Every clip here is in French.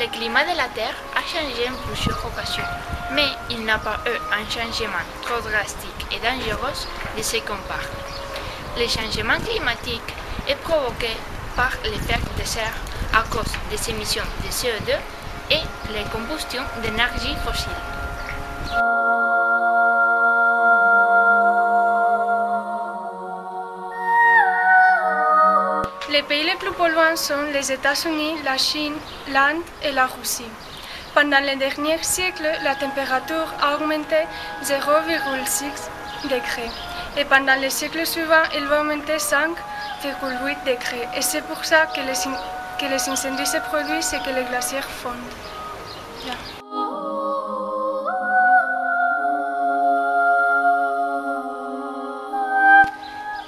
Le climat de la Terre a changé en plusieurs occasions, mais il n'a pas eu un changement trop drastique et dangereux de ce qu'on parle. Le changement climatique est provoqué par l'effet de serre à cause des émissions de CO2 et la combustion d'énergie fossile. Les pays les plus polluants sont les États-Unis, la Chine, l'Inde et la Russie. Pendant les derniers siècles, la température a augmenté 0,6 degrés. Et pendant les siècles suivants, elle va augmenter 5,8 degrés. Et c'est pour ça que les incendies se produisent et que les glaciers fondent. Yeah.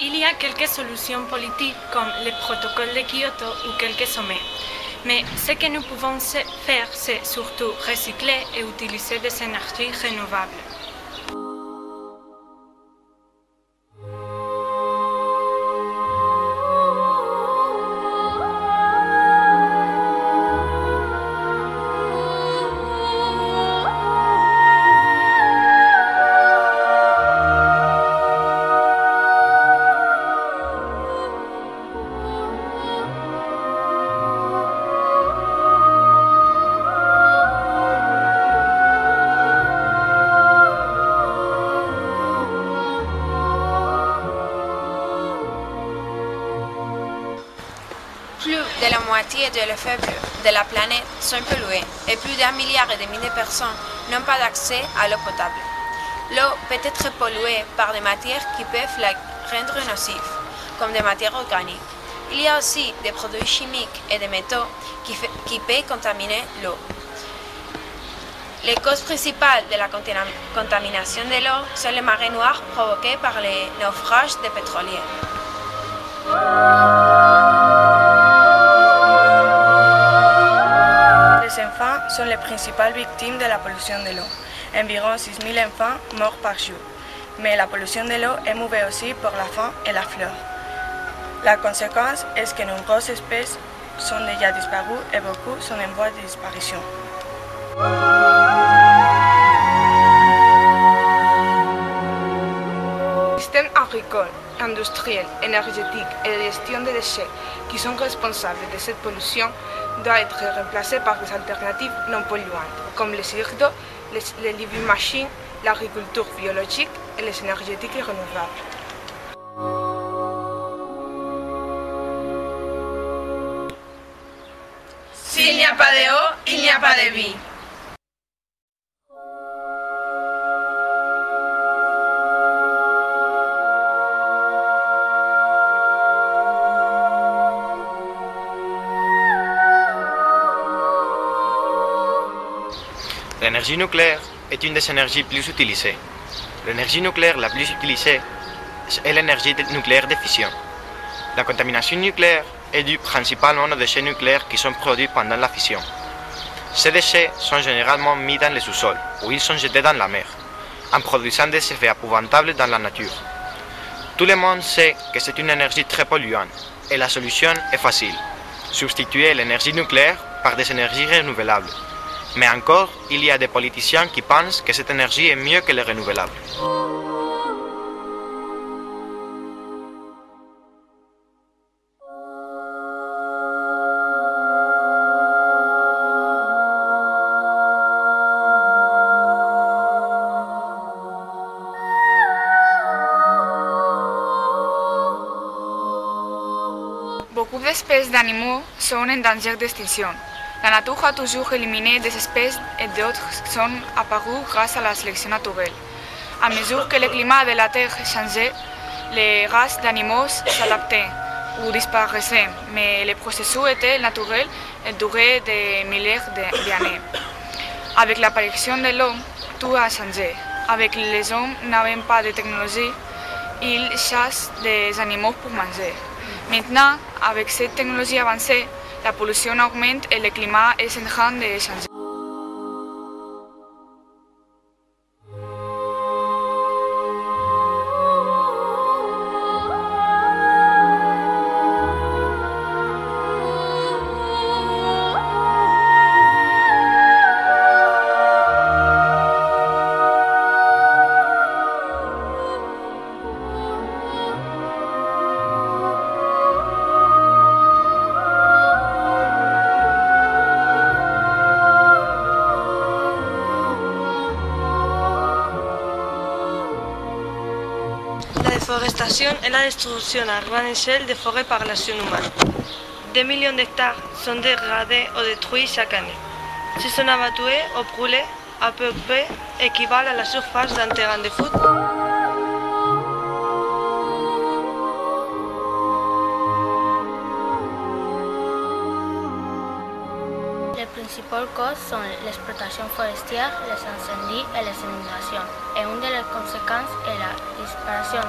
Il y a quelques solutions politiques comme le protocole de Kyoto ou quelques sommets. Mais ce que nous pouvons faire, c'est surtout recycler et utiliser des énergies renouvelables. Plus de la moitié de l'effet de la planète sont pollués et plus d'1,5 milliard de personnes n'ont pas d'accès à l'eau potable. L'eau peut être polluée par des matières qui peuvent la rendre nocive, comme des matières organiques. Il y a aussi des produits chimiques et des métaux qui peuvent contaminer l'eau. Les causes principales de la contamination de l'eau sont les marées noires provoquées par les naufrages de pétroliers. Les enfants sont les principales victimes de la pollution de l'eau. Environ 6 000 enfants meurent par jour. Mais la pollution de l'eau est mauvaise aussi pour la faune et la flore. La conséquence est que nombreuses espèces sont déjà disparues et beaucoup sont en voie de disparition. Les systèmes agricoles, industriels, énergétiques et de gestion des déchets qui sont responsables de cette pollution doivent être remplacés par des alternatives non polluantes, comme les hydros, les living machines, l'agriculture biologique et les énergétiques renouvelables. S'il n'y a pas d'eau, il n'y a pas de vie. L'énergie nucléaire est une des énergies plus utilisées. L'énergie nucléaire la plus utilisée est l'énergie nucléaire de fission. La contamination nucléaire est due principalement aux déchets nucléaires qui sont produits pendant la fission. Ces déchets sont généralement mis dans le sous-sol ou ils sont jetés dans la mer, en produisant des effets épouvantables dans la nature. Tout le monde sait que c'est une énergie très polluante et la solution est facile, substituer l'énergie nucléaire par des énergies renouvelables. Mais encore, il y a des politiciens qui pensent que cette énergie est mieux que les renouvelables. Beaucoup d'espèces d'animaux sont en danger d'extinction. La nature a toujours éliminé des espèces et d'autres sont apparues grâce à la sélection naturelle. À mesure que le climat de la Terre changeait, les races d'animaux s'adaptaient ou disparaissaient, mais le processus était naturel et durait des milliers d'années. Avec l'apparition de l'homme, tout a changé. Avec les hommes n'avant pas de technologie, ils chassent des animaux pour manger. Maintenant, avec cette technologie avancée, la pollution augmente et le climat est en train de changer. déforestation est la destruction à grande échelle des forêts par l'action humaine. Des millions d'hectares sont dégradés ou détruits chaque année. Si sont abattus ou brûlés, à peu près équivalent à la surface d'un terrain de foot. Les principales causes sont l'exploitation forestière, les incendies et les inondations. Et une de les conséquences est la disparition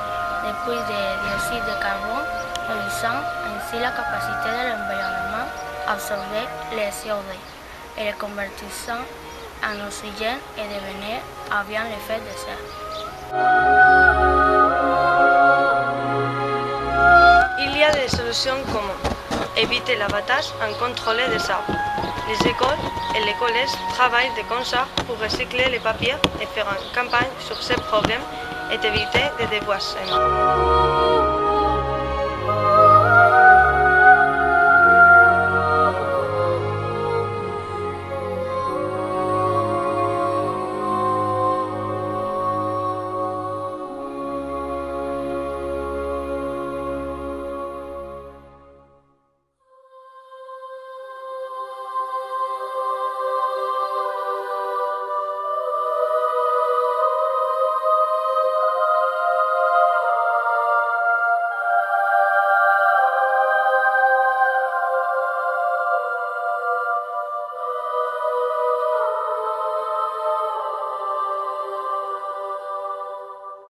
des puits de dioxyde de carbone, réduisant ainsi la capacité de l'environnement à absorber les CO2 et les convertissant en oxygène et devenir avions l'effet de serre. Il y a des solutions comme éviter l'abattage en contrôler des arbres. Les écoles et les collèges travaillent de concert pour recycler les papiers et faire une campagne sur ces problèmes et éviter des déboisements.